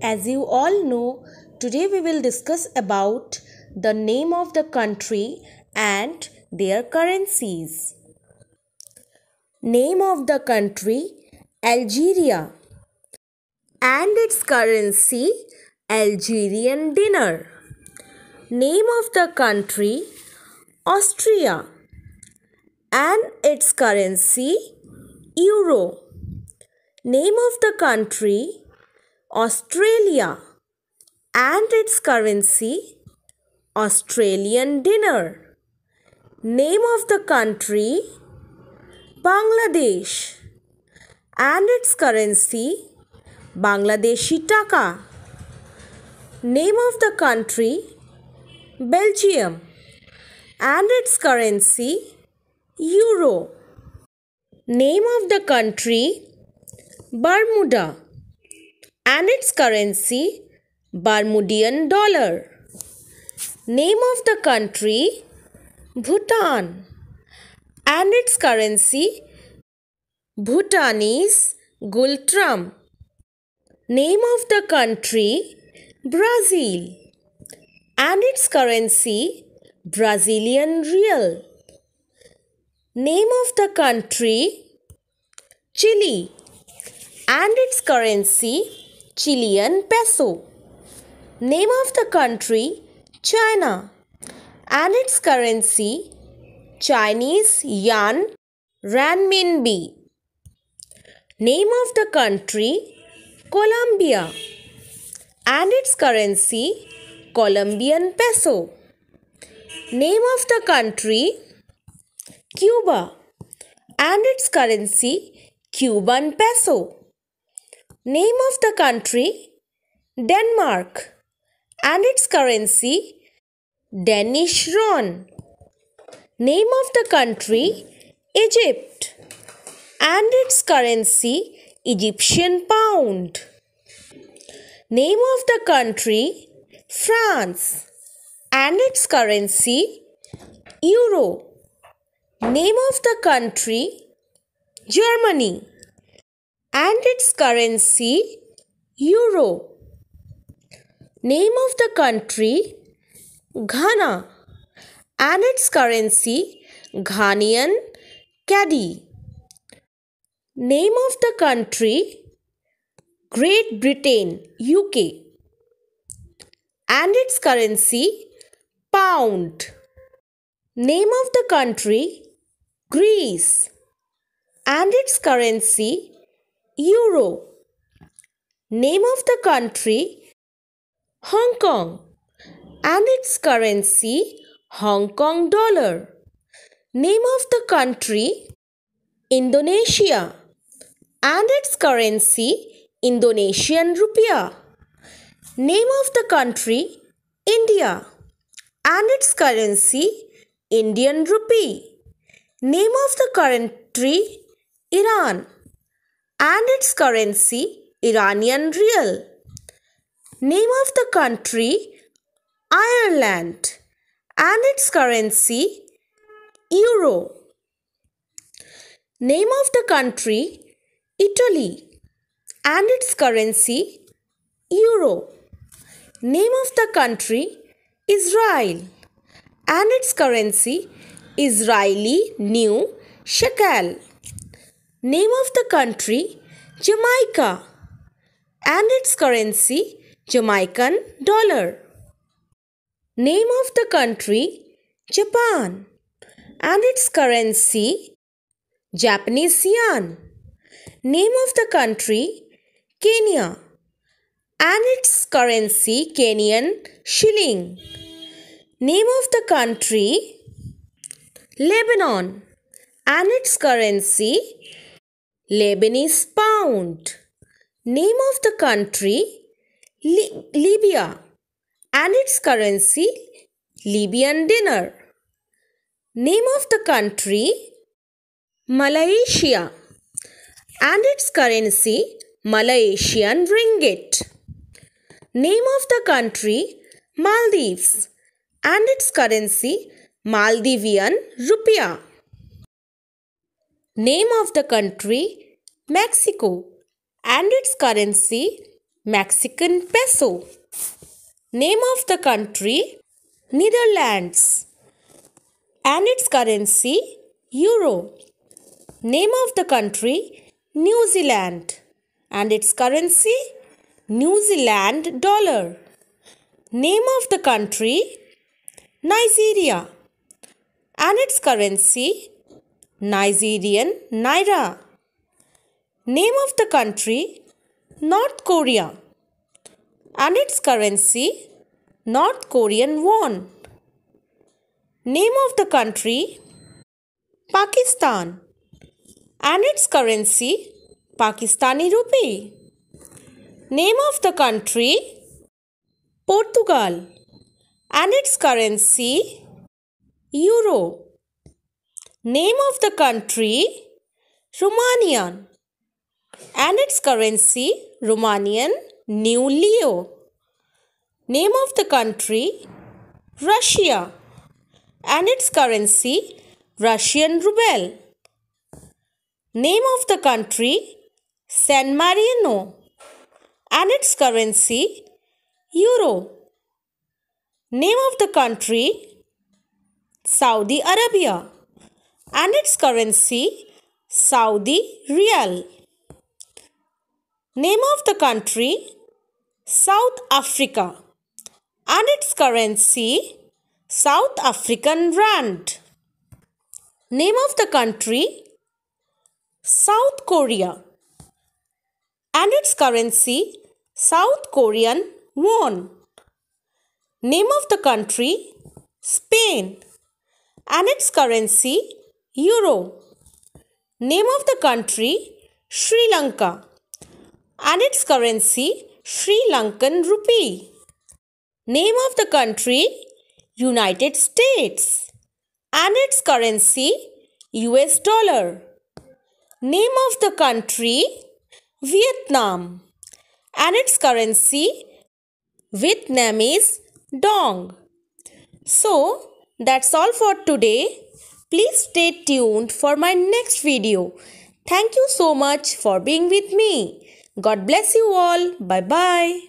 As you all know, today we will discuss about the name of the country and their currencies. Name of the country Algeria and its currency Algerian dinar. Name of the country Austria and its currency euro. Name of the country Australia and its currency Australian dinar. Name of the country Bangladesh and its currency Bangladeshi taka. Name of the country Belgium and its currency euro. Name of the country Bermuda and its currency Bermudian dollar. Name of the country Bhutan and its currency Bhutanese Gultram. Name of the country Brazil and its currency Brazilian real. Name of the country Chile and its currency Chilean peso. Name of the country China and its currency Chinese yuan renminbi. Name of the country Colombia and its currency Colombian peso. Name of the country Cuba and its currency Cuban peso. Name of the country Denmark and its currency Danish ron. Name of the country Egypt and its currency Egyptian pound. Name of the country France and its currency euro. Name of the country Germany and its currency euro. Name of the country Ghana and its currency Ghanaian Cedi. Name of the country Great Britain UK and its currency pound. Name of the country Greece and its currency euro. Name of the country Hong Kong and its currency Hong Kong dollar. Name of the country Indonesia and its currency Indonesian rupiah. Name of the country India and its currency Indian rupee. Name of the country Iran and its currency Iranian rial. Name of the country Ireland and its currency euro. Name of the country Italy and its currency euro. Name of the country Israel and its currency Israeli new shekel. Name of the country Jamaica and its currency Jamaican dollar. Name of the country Japan and its currency Japanese yen. Name of the country Kenya and its currency Kenyan shilling. Name of the country Lebanon and its currency Lebanese pound. Name of the country Libya and its currency Libyan dinar. Name of the country Malaysia and its currency Malaysian ringgit. Name of the country Maldives and its currency Maldivian rupiah. Name of the country Mexico and its currency Mexican peso. Name of the country, Netherlands, and its currency, euro. Name of the country, New Zealand, and its currency, New Zealand dollar. Name of the country, Nigeria, and its currency, Nigerian naira. Name of the country, North Korea, and its currency, North Korean won. Name of the country, Pakistan, and its currency, Pakistani rupee. Name of the country, Portugal, and its currency, euro. Name of the country, Romania, and its currency, Romanian new leu. Name of the country, Russia, and its currency, Russian ruble. Name of the country, San Marino, and its currency, euro. Name of the country, Saudi Arabia, and its currency, Saudi Riyal. Name of the country, South Africa, and its currency, South African rand. Name of the country, South Korea, and its currency, South Korean won. Name of the country, Spain, and its currency, euro. Name of the country, Sri Lanka, and its currency, Sri Lankan rupee. Name of the country, United States, and its currency, US dollar. Name of the country, Vietnam, and its currency, Vietnamese dong. So, that's all for today. Please stay tuned for my next video. Thank you so much for being with me. God bless you all. Bye-bye.